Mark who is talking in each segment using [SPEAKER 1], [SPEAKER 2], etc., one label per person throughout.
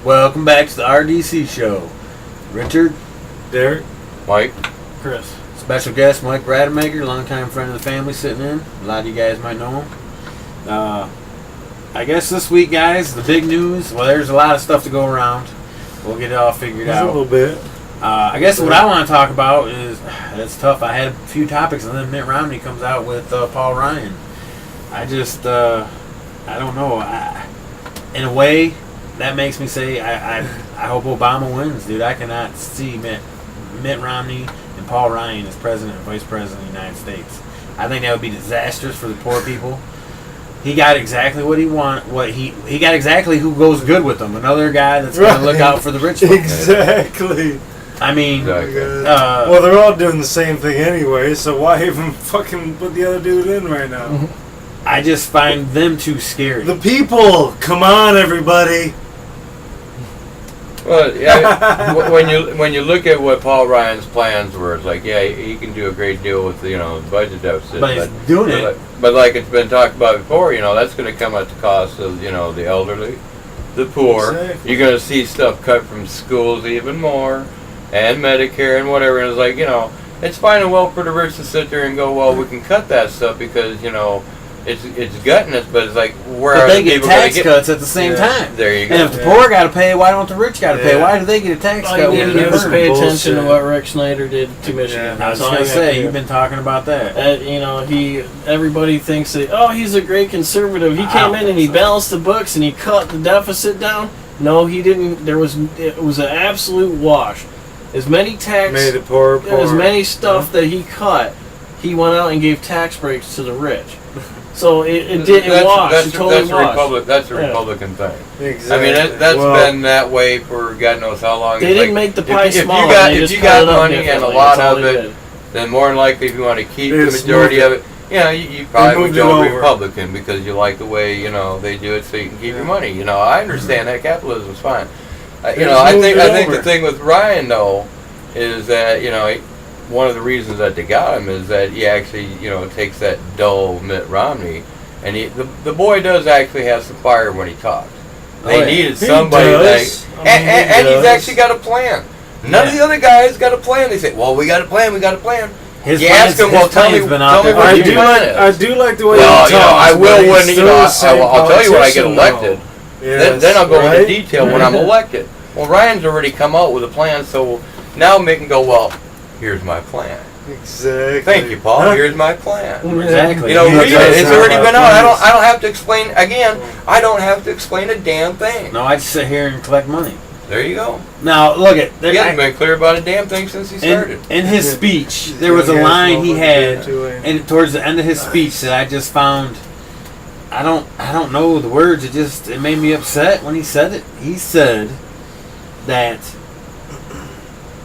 [SPEAKER 1] Welcome back to the R.D.C. show. Richard,
[SPEAKER 2] Derek,
[SPEAKER 3] Mike,
[SPEAKER 2] Chris.
[SPEAKER 1] special guest Mike Rademacher, longtime friend of the family sitting in. A lot of you guys might know him. I guess this week, guys, the big news, well, there's a lot of stuff to go around. We'll get it all figured out.
[SPEAKER 2] A little bit.
[SPEAKER 1] I guess what I want to talk about is, it's tough. I had a few topics, and then Mitt Romney comes out with Paul Ryan. I just, I don't know. In a way, that makes me say I hope Obama wins, dude. I cannot see Mitt Romney and Paul Ryan as president and vice president of the United States. I think that would be disastrous for the poor people. He got exactly what he wanted. He got exactly who goes good with him. Another guy that's going to look out for the rich folks.
[SPEAKER 2] Exactly.
[SPEAKER 1] I mean,
[SPEAKER 2] well, they're all doing the same thing anyway, so why even fucking put the other dude in right now?
[SPEAKER 1] I just find them too scary.
[SPEAKER 2] The people, come on, everybody.
[SPEAKER 3] well, yeah, when you look at what Paul Ryan's plans were, it's like, yeah, he can do a great deal with the budget deficit.
[SPEAKER 1] But he's doing it.
[SPEAKER 3] But like it's been talked about before, that's going to come at the cost of the elderly, the poor.
[SPEAKER 2] Exactly.
[SPEAKER 3] You're going to see stuff cut from schools even more, and Medicare and whatever. And it's like it's fine and well for the rich to sit there and go, well, we can cut that stuff because it's gutting us, but it's like where
[SPEAKER 1] but
[SPEAKER 3] are
[SPEAKER 1] they
[SPEAKER 3] the
[SPEAKER 1] get
[SPEAKER 3] people
[SPEAKER 1] tax
[SPEAKER 3] get
[SPEAKER 1] cuts at the same time.
[SPEAKER 3] There you go.
[SPEAKER 1] And if the poor got to pay, why don't the rich got to pay? Why do they get a tax cut?
[SPEAKER 4] All you need to do is pay
[SPEAKER 2] Bullshit.
[SPEAKER 4] attention to what Rick Snyder did to Michigan.
[SPEAKER 1] I was
[SPEAKER 4] That's all
[SPEAKER 1] going
[SPEAKER 4] you
[SPEAKER 1] to
[SPEAKER 4] have
[SPEAKER 1] say,
[SPEAKER 4] do.
[SPEAKER 1] you've been talking about that.
[SPEAKER 4] Everybody thinks that, he's a great conservative. He came in and he balanced the books and he cut the deficit down. No, he didn't. It was an absolute wash. As many
[SPEAKER 2] Made the poor.
[SPEAKER 4] as many stuff that he cut, he went out and gave tax breaks to the rich. So it didn't wash. It totally washed.
[SPEAKER 3] That's a Republican thing.
[SPEAKER 2] Exactly.
[SPEAKER 3] I mean, that's been that way for God knows how long.
[SPEAKER 4] They didn't make the pie
[SPEAKER 3] if
[SPEAKER 4] smaller.
[SPEAKER 3] If you got money and a lot of it, then more than likely, if you want to keep the majority of it, you probably would go Republican because you like the way they do it, so you can keep your money. I understand that capitalism's fine. I think the thing with Ryan though is that one of the reasons that they got him is that he actually takes that dull Mitt Romney, and the boy does actually have some fire when he talks. They needed somebody and he's actually got a plan. None of the other guys got a plan. They say, well, we got a plan.
[SPEAKER 1] His
[SPEAKER 3] you ask him, well, tell me what your plan is.
[SPEAKER 2] I do like the way
[SPEAKER 3] well,
[SPEAKER 2] he talks.
[SPEAKER 3] I will when
[SPEAKER 2] I'll
[SPEAKER 3] tell you when I get elected.
[SPEAKER 2] Yes,
[SPEAKER 3] then I'll go into detail when I'm elected. Well, Ryan's already come out with a plan, so now Mick can go, well, here's my plan.
[SPEAKER 2] Exactly.
[SPEAKER 3] Thank you, Paul. Here's my plan.
[SPEAKER 1] Exactly.
[SPEAKER 3] Read it. It's already been out. I don't have to explain again. I don't have to explain a damn thing.
[SPEAKER 1] No, I just sit here and collect money.
[SPEAKER 3] There you go.
[SPEAKER 1] Now, look at...
[SPEAKER 3] He hasn't been clear about a damn thing since he started.
[SPEAKER 1] In his speech, there was a line he had, and towards the end of his speech that I just found... I don't know the words. It made me upset when he said it. He said that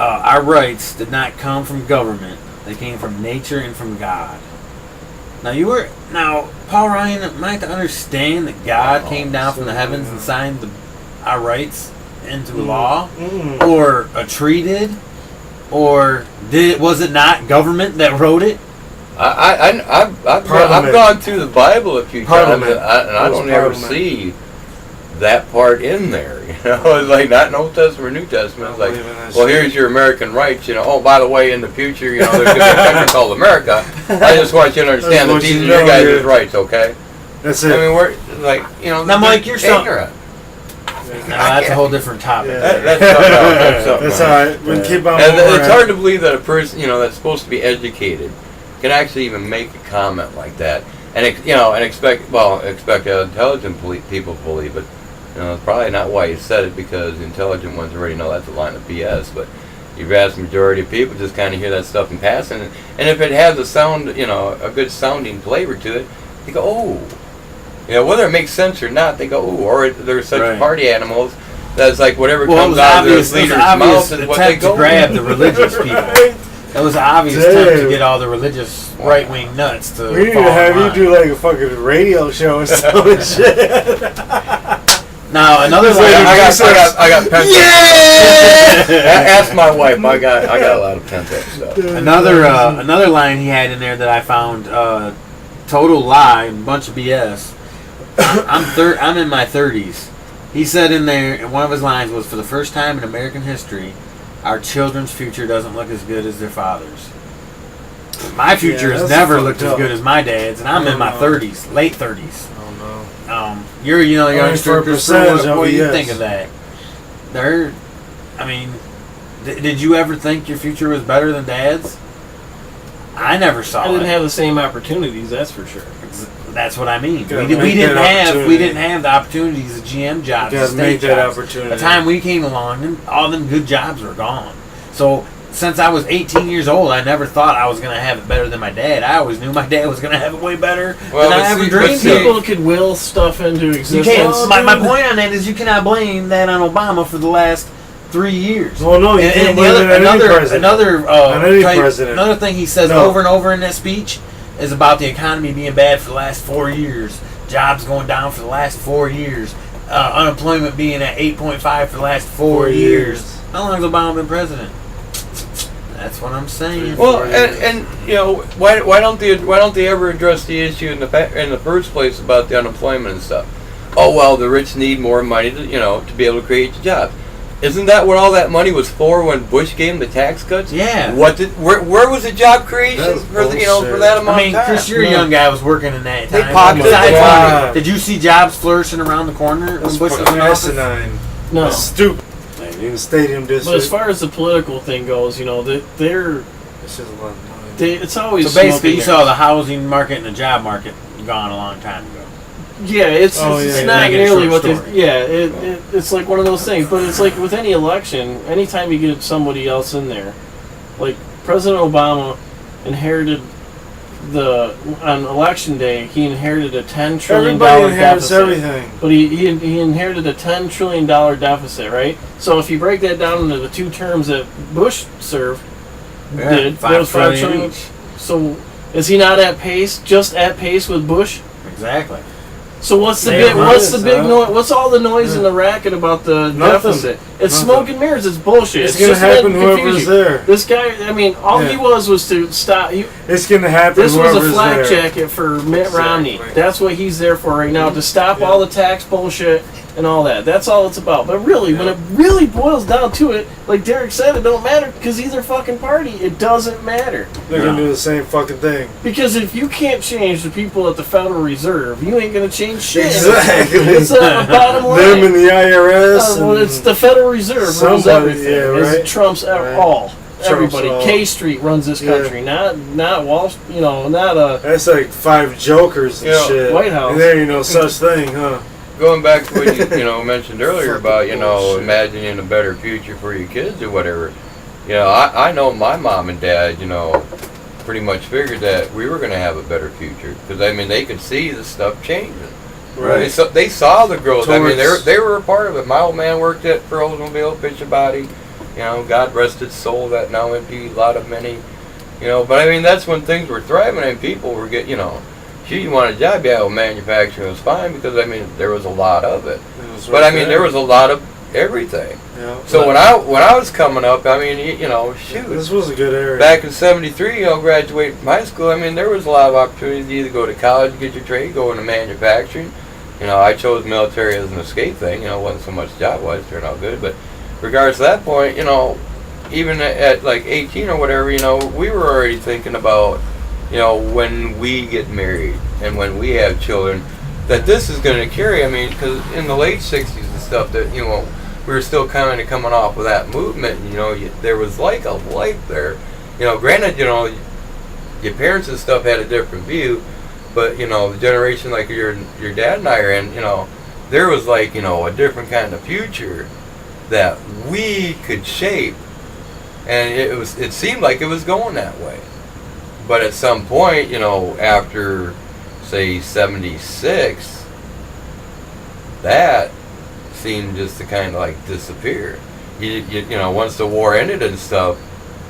[SPEAKER 1] our rights did not come from government. They came from nature and from God. Now, Paul Ryan, am I to understand that God came down from the heavens and signed our rights into law, or a treaty did, or was it not government that wrote it?
[SPEAKER 3] I've gone through the Bible a few times, and I don't ever see that part in there. It's like not in Old Testament or New Testament. It's like, well, here's your American rights. Oh, by the way, in the future, there's going to be a country called America. I just want you to understand that these are your guys' rights, okay?
[SPEAKER 2] That's it.
[SPEAKER 3] I mean, we're like,
[SPEAKER 1] Now, Mike, you're
[SPEAKER 3] ignorant.
[SPEAKER 1] No, that's a whole different topic.
[SPEAKER 3] Yeah. That's something else.
[SPEAKER 2] All right. We can keep on
[SPEAKER 3] it's hard to believe that a person, that's supposed to be educated, can actually even make a comment like that, and expect intelligent people to believe it. It's probably not why he said it, because the intelligent ones already know that's a line of BS. But your vast majority of people just kind of hear that stuff in passing, and if it has a sound, a good sounding flavor to it, they go, oh. Whether it makes sense or not, they go, ooh. Or they're such party animals that's like whatever comes out of their leader's mouth is what they go.
[SPEAKER 1] To grab the religious people. It was an obvious attempt to get all the religious right-wing nuts to.
[SPEAKER 2] We need to have you do like a fucking radio show or some shit.
[SPEAKER 1] Now another line.
[SPEAKER 3] I got pent up. Yeah. Ask my wife. I got a lot of pent up stuff.
[SPEAKER 1] Another line he had in there that I found total lie, bunch of BS. I'm in my 30s, He said in there, and one of his lines was, "For the first time in American history, our children's future doesn't look as good as their father's." My future has never looked as good as my dad's, and I'm in my 30s, late 30s.
[SPEAKER 2] Oh no.
[SPEAKER 1] You're, youngster. What do you
[SPEAKER 2] yes.
[SPEAKER 1] think of that? I mean, did you ever think your future was better than dad's? I never saw it.
[SPEAKER 4] I didn't have the same opportunities, that's for sure.
[SPEAKER 1] That's what I mean. We didn't have the opportunities, the GM jobs, the state jobs. By the time we came along, all them good jobs were gone. So since I was 18 years old, I never thought I was going to have it better than my dad. I always knew my dad was going to have it way better than I ever dreamed.
[SPEAKER 4] People could will stuff into existence.
[SPEAKER 1] You can't. My point on that is you cannot blame that on Obama for the last 3 years.
[SPEAKER 2] Well, no, you can't blame it on any president.
[SPEAKER 1] Another thing he says over and over in that speech is about the economy being bad for the last 4 years, jobs going down for the last 4 years, unemployment being at 8.5 for the last 4 years. How long has Obama been president? That's what I'm saying.
[SPEAKER 3] Well, and why don't they ever address the issue in the first place about the unemployment and stuff? Oh well, the rich need more money to be able to create the jobs. Isn't that what all that money was for when Bush gave them the tax cuts?
[SPEAKER 1] Yeah.
[SPEAKER 3] Where was the job creation for that amount of time?
[SPEAKER 1] Chris, you're a young guy. I was working in that time.
[SPEAKER 3] They pocketed it.
[SPEAKER 1] Did you see jobs flourishing around the corner?
[SPEAKER 2] That's fucking asinine.
[SPEAKER 4] No.
[SPEAKER 2] That's stupid. In the stadium district.
[SPEAKER 4] But as far as the political thing goes, they're.
[SPEAKER 2] It's just a lot of money.
[SPEAKER 4] It's always.
[SPEAKER 1] So basically, you saw the housing market and the job market gone a long time ago.
[SPEAKER 4] Yeah, it's not nearly what they. Yeah, it's like one of those things. But it's like with any election, anytime you get somebody else in there, like President Obama inherited on election day, he inherited a $10 trillion deficit.
[SPEAKER 2] Everything.
[SPEAKER 4] But he inherited a $10 trillion deficit, right? So if you break that down into the 2 terms that Bush served, did
[SPEAKER 1] $5 trillion each.
[SPEAKER 4] So is he not at pace? Just at pace with Bush?
[SPEAKER 1] Exactly.
[SPEAKER 4] So what's the big noise? What's all the noise and the racket about the deficit? It's smoke and mirrors. It's bullshit.
[SPEAKER 2] It's gonna happen whoever's there.
[SPEAKER 4] This guy, he was to stop.
[SPEAKER 2] It's gonna happen.
[SPEAKER 4] This was a flak jacket for Mitt Romney. That's what he's there for right now, to stop all the tax bullshit and all that. That's all it's about. But really, when it really boils down to it, like Derek said, it don't matter because he's their fucking party. It doesn't matter.
[SPEAKER 2] They're gonna do the same fucking thing.
[SPEAKER 4] Because if you can't change the people at the Federal Reserve, you ain't gonna change shit.
[SPEAKER 2] Exactly.
[SPEAKER 4] It's a bottom line.
[SPEAKER 2] Them and the IRS.
[SPEAKER 4] Well, it's the Federal Reserve runs everything.
[SPEAKER 2] Yeah, right.
[SPEAKER 4] It trumps all. Everybody.
[SPEAKER 2] all.
[SPEAKER 4] K Street runs this country, not Wall.
[SPEAKER 2] That's like 5 jokers and shit.
[SPEAKER 4] White House.
[SPEAKER 2] And there ain't no such thing, huh?
[SPEAKER 3] Going back to what you mentioned earlier about imagining a better future for your kids or whatever. I know my mom and dad pretty much figured that we were going to have a better future because they could see the stuff changing.
[SPEAKER 2] Right.
[SPEAKER 3] They saw the growth. They were a part of it. My old man worked at for Oldsmobile, Bishop Body. God rest his soul, that now empty lot of many. But that's when things were thriving and people were getting, you want a job, manufacturing was fine because there was a lot of it. There was a lot of everything.
[SPEAKER 2] Yeah.
[SPEAKER 3] So when I was coming up, shoot.
[SPEAKER 2] This was a good area.
[SPEAKER 3] Back in '73, graduating from high school, there was a lot of opportunities to either go to college, get your trade, go into manufacturing. I chose military as an escape thing. Wasn't so much job-wise, turned out good. But regards to that point, even at like 18 or whatever, we were already thinking about, when we get married and when we have children, that this is going to carry. Because in the late 60s and stuff, that, we were still kind of coming off of that movement. There was like a light there. Granted, your parents and stuff had a different view, but, the generation like your dad and I are in, there was like, a different kind of future that we could shape. And it seemed like it was going that way. But at some point, after, say, 76, that seemed just to kind of like disappear. Once the war ended and stuff,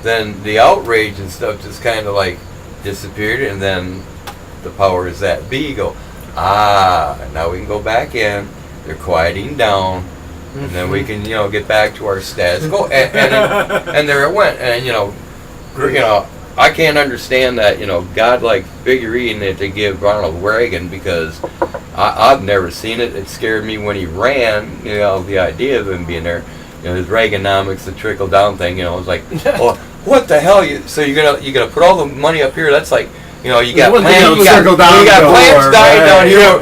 [SPEAKER 3] then the outrage and stuff just kind of like disappeared, and then the powers that be go, now we can go back in, they're quieting down, and then we can, get back to our status quo, and there it went, and I can't understand that, godlike figurine that they give Ronald Reagan, because I've never seen it. It scared me when he ran. You know, the idea of him being there. You know, his Reaganomics, the trickle down thing. You know, it was like, oh, what the hell? So you're gonna put all the money up here? That's like, you know, you got plants, you got plants dying down here.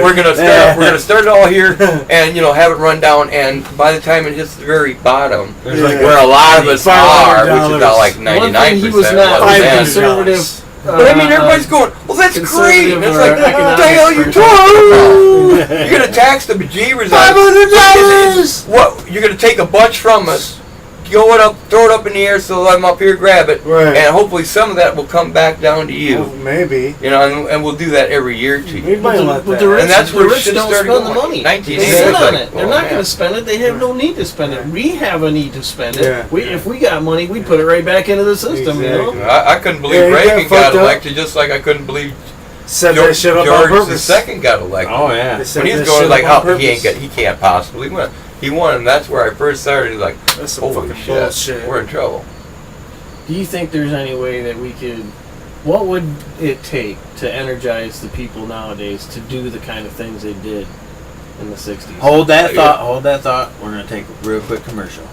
[SPEAKER 3] We're gonna start it all here, and you know, have it run down. And by the time it hits the very bottom, where a lot of us are, which is about like 99%,
[SPEAKER 4] he was not conservative.
[SPEAKER 3] But I mean, everybody's going, well, that's great. And it's like, what the hell are you talking about? You're going to tax the bejeebers out of us. What? You're going to take a bunch from us, throw it up in the air so I'm up here, grab it, and hopefully some of that will come back down to you.
[SPEAKER 2] Well, maybe.
[SPEAKER 3] You know, and we'll do that every year to you.
[SPEAKER 4] But the rich,
[SPEAKER 3] and that's where
[SPEAKER 4] the rich don't spend the money. They sit on it. They're not going to spend it. They have no need to spend it. We have a need to spend it.
[SPEAKER 2] Yeah.
[SPEAKER 4] If we got money, we put it right back into the system.
[SPEAKER 2] Exactly.
[SPEAKER 4] You know?
[SPEAKER 3] I couldn't believe Reagan got elected, just like I couldn't believe George II got elected.
[SPEAKER 1] Oh yeah.
[SPEAKER 3] When he's going like, oh, he can't possibly win. He won, and that's where I first started. Like,
[SPEAKER 2] that's some
[SPEAKER 3] holy
[SPEAKER 2] fucking
[SPEAKER 3] shit,
[SPEAKER 2] bullshit.
[SPEAKER 3] We're in trouble.
[SPEAKER 4] Do you think there's any way that we could? What would it take to energize the people nowadays to do the kind of things they did in the '60s?
[SPEAKER 1] Hold that thought. We're gonna take a real quick commercial.